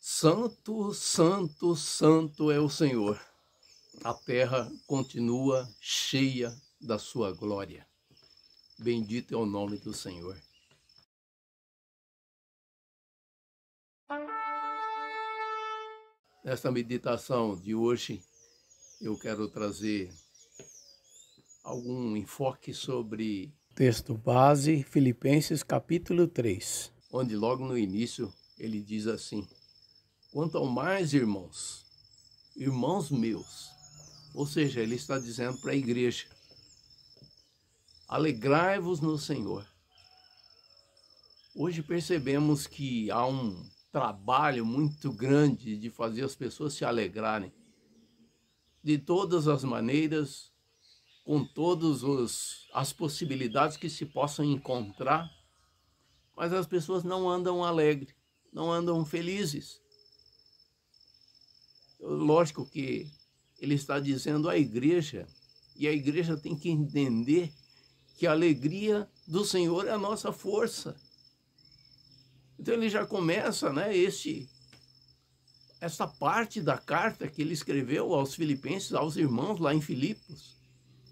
Santo, santo, santo é o Senhor. A terra continua cheia da sua glória. Bendito é o nome do Senhor. Nesta meditação de hoje, eu quero trazer algum enfoque sobre Texto base, Filipenses capítulo 3. onde logo no início ele diz assim: quanto ao mais, irmãos meus, ou seja, ele está dizendo para a igreja, alegrai-vos no Senhor. Hoje percebemos que há um trabalho muito grande de fazer as pessoas se alegrarem, de todas as maneiras, com todas as possibilidades que se possam encontrar, mas as pessoas não andam alegres, não andam felizes. Lógico que ele está dizendo à igreja, e a igreja tem que entender que a alegria do Senhor é a nossa força. Então ele já começa, essa parte da carta que ele escreveu aos filipenses, aos irmãos lá em Filipos,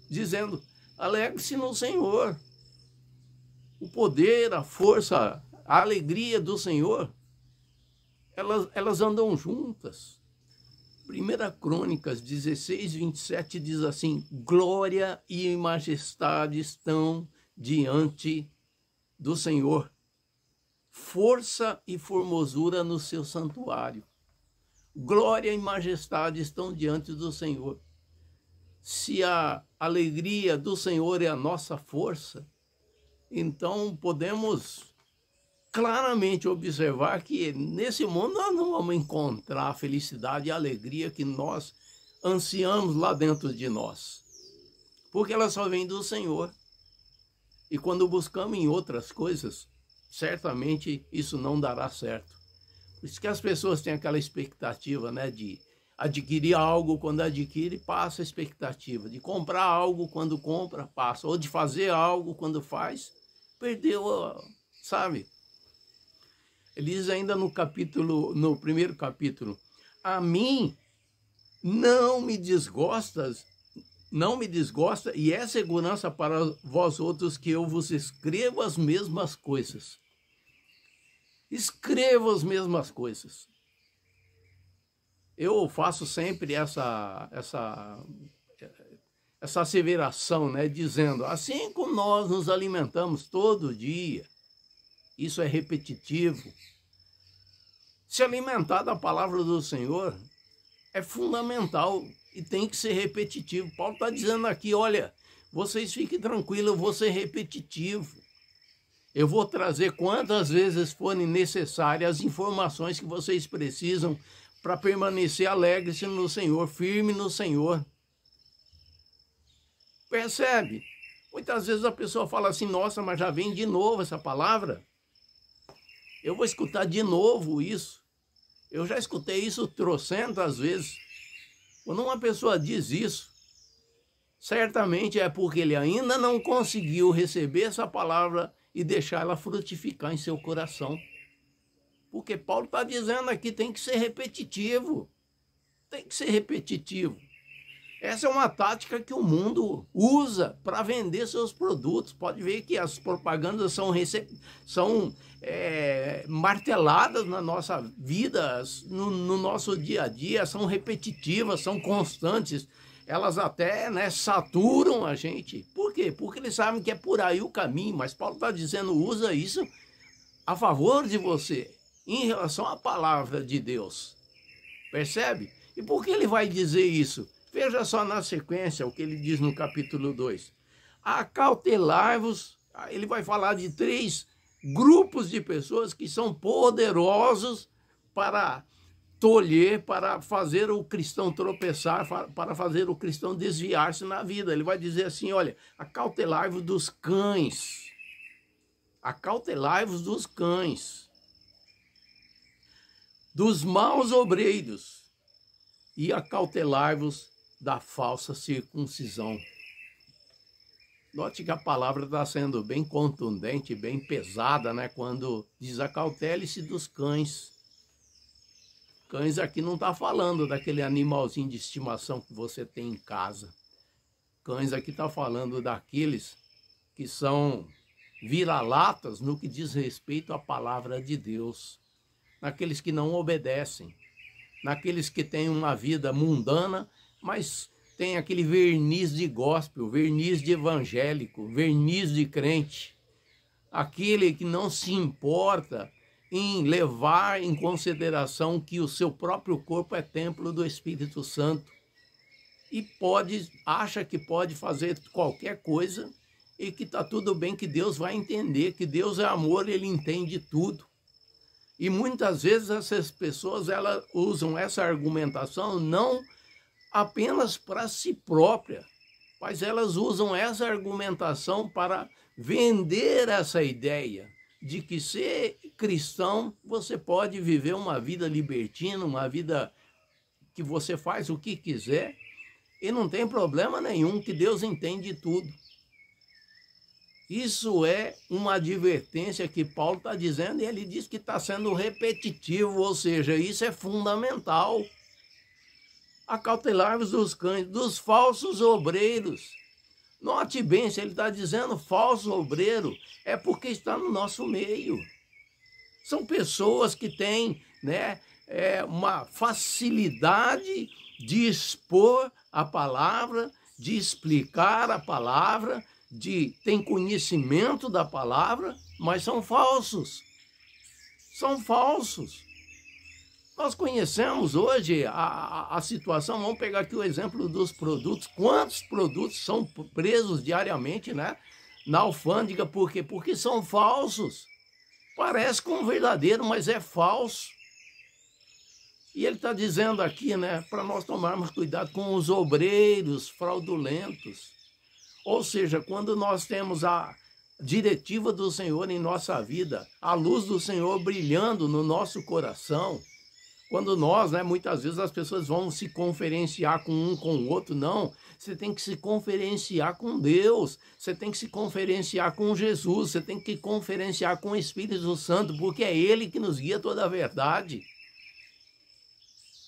dizendo: alegre-se no Senhor. O poder, a força, a alegria do Senhor, elas andam juntas. 1 Crônicas 16, 27 diz assim: glória e majestade estão diante do Senhor, força e formosura no seu santuário. Glória e majestade estão diante do Senhor. Se a alegria do Senhor é a nossa força, então podemos claramente observar que nesse mundo nós não vamos encontrar a felicidade e a alegria que nós ansiamos lá dentro de nós, porque ela só vem do Senhor. E quando buscamos em outras coisas, certamente isso não dará certo. Por isso que as pessoas têm aquela expectativa, de adquirir algo, quando adquire, passa a expectativa. De comprar algo, quando compra, passa. Ou de fazer algo, quando faz, perdeu, sabe? Ele diz ainda no primeiro capítulo: a mim não me desgosta e é segurança para vós outros que eu vos escrevo as mesmas coisas. Escrevo as mesmas coisas. Eu faço sempre essa asseveração, dizendo: assim como nós nos alimentamos todo dia, isso é repetitivo. Se alimentar da palavra do Senhor é fundamental e tem que ser repetitivo. Paulo está dizendo aqui: olha, vocês fiquem tranquilos, eu vou ser repetitivo. Eu vou trazer quantas vezes forem necessárias as informações que vocês precisam para permanecer alegres no Senhor, firme no Senhor. Percebe? Muitas vezes a pessoa fala assim: nossa, mas já vem de novo essa palavra. Eu vou escutar de novo isso. Eu já escutei isso trocentas vezes. Quando uma pessoa diz isso, certamente é porque ele ainda não conseguiu receber essa palavra e deixar ela frutificar em seu coração. Porque Paulo está dizendo aqui, tem que ser repetitivo. Tem que ser repetitivo. Essa é uma tática que o mundo usa para vender seus produtos. Pode ver que as propagandas são marteladas na nossa vida, no nosso dia a dia, são repetitivas, são constantes. Elas até saturam a gente. Por quê? Porque eles sabem que é por aí o caminho, mas Paulo está dizendo: usa isso a favor de você, em relação à palavra de Deus. Percebe? E por que ele vai dizer isso? Veja só na sequência o que ele diz no capítulo 2. Acautelai-vos. Ele vai falar de 3 grupos de pessoas que são poderosos para tolher, para fazer o cristão tropeçar, para fazer o cristão desviar-se na vida. Ele vai dizer assim: olha, acautelai-vos dos cães. Acautelai-vos dos cães, dos maus obreiros, e acautelai-vos da falsa circuncisão. Note que a palavra está sendo bem contundente, bem pesada, quando diz: acautele-se dos cães. Cães aqui não está falando daquele animalzinho de estimação que você tem em casa. Cães aqui está falando daqueles que são vira-latas no que diz respeito à palavra de Deus. Naqueles que não obedecem. Naqueles que têm uma vida mundana, mas tem aquele verniz de gospel, verniz de evangélico, verniz de crente. Aquele que não se importa em levar em consideração que o seu próprio corpo é templo do Espírito Santo e acha que pode fazer qualquer coisa e que está tudo bem, que Deus vai entender, que Deus é amor, Ele entende tudo. E muitas vezes essas pessoas elas usam essa argumentação não apenas para si própria, mas elas usam essa argumentação para vender essa ideia de que ser cristão você pode viver uma vida libertina, uma vida que você faz o que quiser e não tem problema nenhum, que Deus entende tudo. Isso é uma advertência que Paulo está dizendo e ele diz que está sendo repetitivo, ou seja, isso é fundamental. Acautelai-vos dos cães, dos falsos obreiros. Note bem, se ele está dizendo falso obreiro, é porque está no nosso meio. São pessoas que têm, uma facilidade de expor a palavra, de explicar a palavra, têm conhecimento da palavra, mas são falsos. São falsos. Nós conhecemos hoje a situação, vamos pegar aqui o exemplo dos produtos. Quantos produtos são presos diariamente, na alfândega? Por quê? Porque são falsos. Parece com verdadeiro, mas é falso. E ele está dizendo aqui, para nós tomarmos cuidado com os obreiros fraudulentos. Ou seja, quando nós temos a diretiva do Senhor em nossa vida, a luz do Senhor brilhando no nosso coração, quando nós, muitas vezes as pessoas vão se conferenciar com um com o outro, não. Você tem que se conferenciar com Deus, você tem que se conferenciar com Jesus, você tem que conferenciar com o Espírito Santo, porque é Ele que nos guia toda a verdade.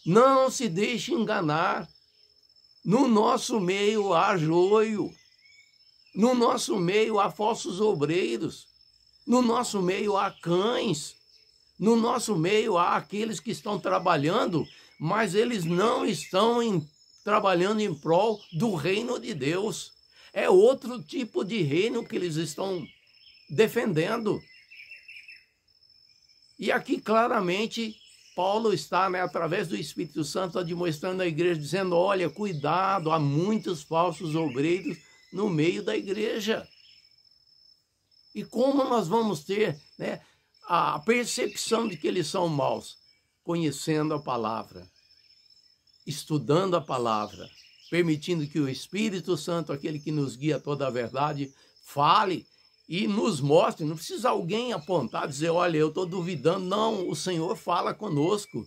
Não se deixe enganar. No nosso meio há joio, no nosso meio há falsos obreiros, no nosso meio há cães. No nosso meio há aqueles que estão trabalhando, mas eles não estão trabalhando em prol do reino de Deus. É outro tipo de reino que eles estão defendendo. E aqui claramente Paulo está, através do Espírito Santo, admoestando a igreja, dizendo, olha, cuidado, há muitos falsos obreiros no meio da igreja. E como nós vamos ter, a percepção de que eles são maus? Conhecendo a palavra, estudando a palavra, permitindo que o Espírito Santo, aquele que nos guia a toda a verdade, fale e nos mostre. Não precisa alguém apontar, dizer, olha, eu estou duvidando. Não, o Senhor fala conosco.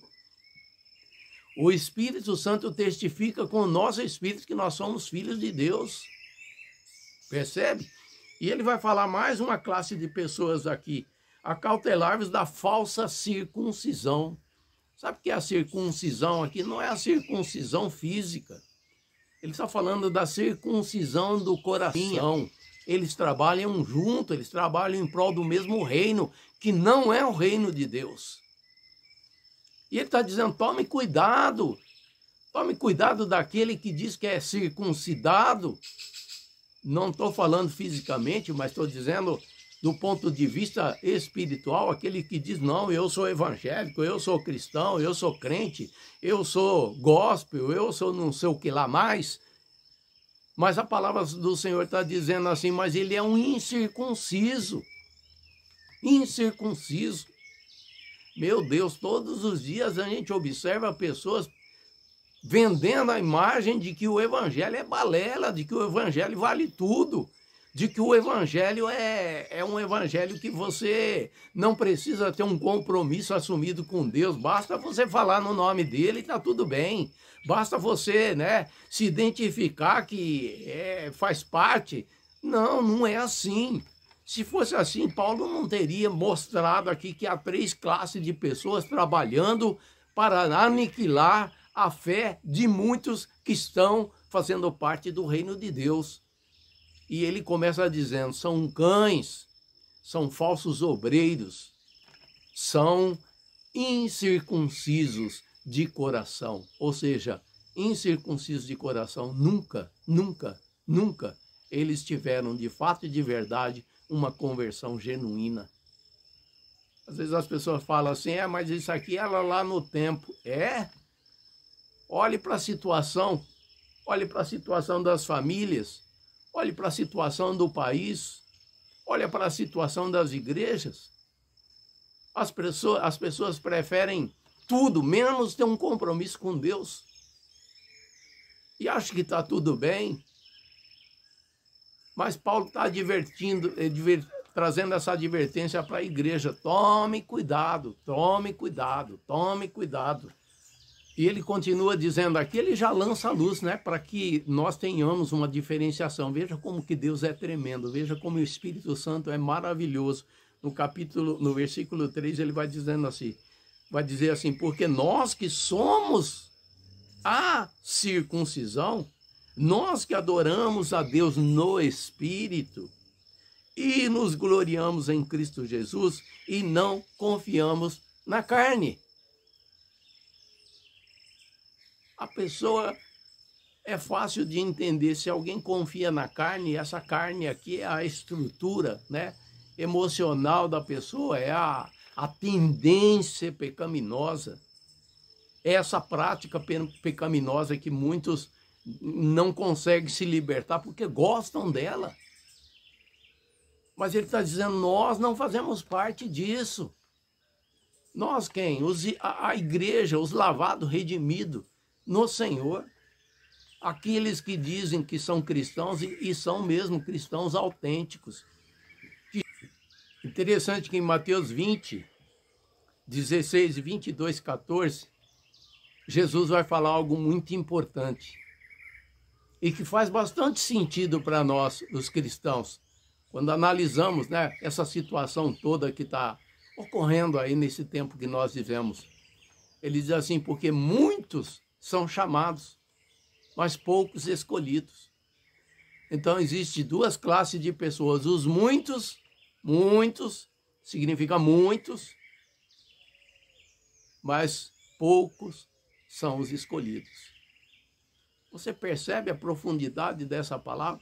O Espírito Santo testifica com o nosso espírito que nós somos filhos de Deus. Percebe? E ele vai falar mais uma classe de pessoas aqui. Acautelar-vos da falsa circuncisão. Sabe o que é a circuncisão aqui? Não é a circuncisão física. Ele está falando da circuncisão do coração. Eles trabalham junto, eles trabalham em prol do mesmo reino, que não é o reino de Deus. E ele está dizendo, tome cuidado daquele que diz que é circuncidado. Não estou falando fisicamente, mas estou dizendo do ponto de vista espiritual, aquele que diz, não, eu sou evangélico, eu sou cristão, eu sou crente, eu sou gospel, eu sou não sei o que lá mais. Mas a palavra do Senhor está dizendo assim, mas ele é um incircunciso. Incircunciso. Meu Deus, todos os dias a gente observa pessoas vendendo a imagem de que o evangelho é balela, de que o evangelho vale tudo, de que o evangelho é um evangelho que você não precisa ter um compromisso assumido com Deus, basta você falar no nome dele e está tudo bem, basta você se identificar que faz parte. Não, não é assim. Se fosse assim, Paulo não teria mostrado aqui que há 3 classes de pessoas trabalhando para aniquilar a fé de muitos que estão fazendo parte do reino de Deus. E ele começa dizendo, são cães, são falsos obreiros, são incircuncisos de coração. Ou seja, incircuncisos de coração, nunca, nunca, nunca eles tiveram de fato e de verdade uma conversão genuína. Às vezes as pessoas falam assim, mas isso aqui era lá no tempo. Olhe para a situação das famílias, olhe para a situação do país, olhe para a situação das igrejas. As pessoas preferem tudo, menos ter um compromisso com Deus. E acham que está tudo bem. Mas Paulo está trazendo essa advertência para a igreja. Tome cuidado, tome cuidado, tome cuidado. E ele continua dizendo aqui, ele já lança a luz, né, para que nós tenhamos uma diferenciação. Veja como que Deus é tremendo, veja como o Espírito Santo é maravilhoso. No versículo 3, ele vai dizer assim, porque nós que somos a circuncisão, nós que adoramos a Deus no Espírito e nos gloriamos em Cristo Jesus e não confiamos na carne. A pessoa é fácil de entender. Se alguém confia na carne, essa carne aqui é a estrutura, né, emocional da pessoa, é a tendência pecaminosa. É essa prática pecaminosa que muitos não conseguem se libertar porque gostam dela. Mas ele está dizendo, nós não fazemos parte disso. Nós quem? A igreja, os lavados, redimidos no Senhor, aqueles que dizem que são cristãos e são mesmo cristãos autênticos. Interessante que em Mateus 20, 16, 22, 14, Jesus vai falar algo muito importante e que faz bastante sentido para nós, os cristãos, quando analisamos, né, essa situação toda que está ocorrendo aí nesse tempo que nós vivemos. Ele diz assim, porque muitos são chamados, mas poucos escolhidos. Então, existem duas classes de pessoas. Os muitos significa muitos, mas poucos são os escolhidos. Você percebe a profundidade dessa palavra?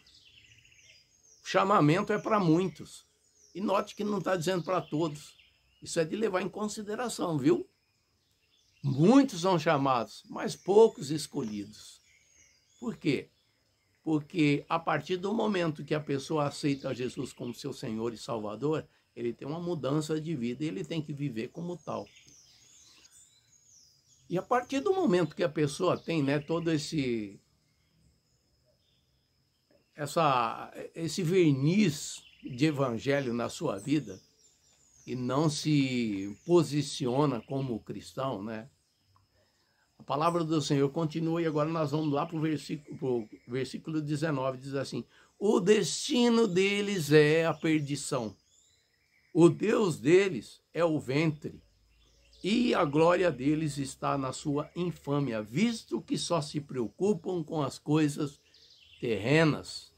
O chamamento é para muitos. E note que não está dizendo para todos. Isso é de levar em consideração, viu? Muitos são chamados, mas poucos escolhidos. Por quê? Porque a partir do momento que a pessoa aceita Jesus como seu Senhor e Salvador, ele tem uma mudança de vida e ele tem que viver como tal. E a partir do momento que a pessoa tem, né, todo esse verniz de evangelho na sua vida e não se posiciona como cristão, né? A palavra do Senhor continua e agora nós vamos lá para o versículo 19, diz assim, o destino deles é a perdição, o Deus deles é o ventre, e a glória deles está na sua infâmia, visto que só se preocupam com as coisas terrenas.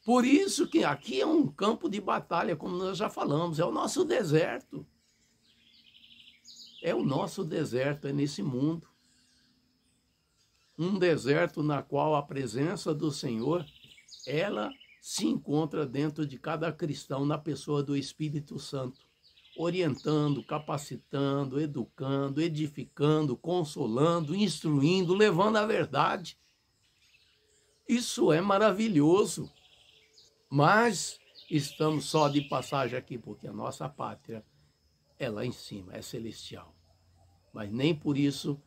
Por isso que aqui é um campo de batalha, como nós já falamos, é o nosso deserto. É o nosso deserto, é nesse mundo. Um deserto na qual a presença do Senhor, ela se encontra dentro de cada cristão na pessoa do Espírito Santo, orientando, capacitando, educando, edificando, consolando, instruindo, levando a verdade. Isso é maravilhoso, mas estamos só de passagem aqui, porque a nossa pátria é lá em cima, é celestial. Mas nem por isso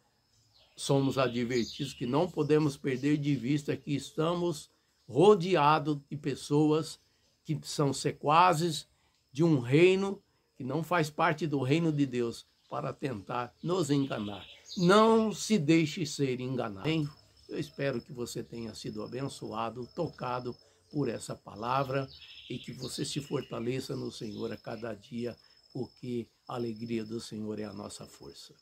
somos advertidos que não podemos perder de vista que estamos rodeados de pessoas que são sequazes de um reino que não faz parte do reino de Deus para tentar nos enganar. Não se deixe ser enganado. Hein? Eu espero que você tenha sido abençoado, tocado por essa palavra e que você se fortaleça no Senhor a cada dia, porque a alegria do Senhor é a nossa força.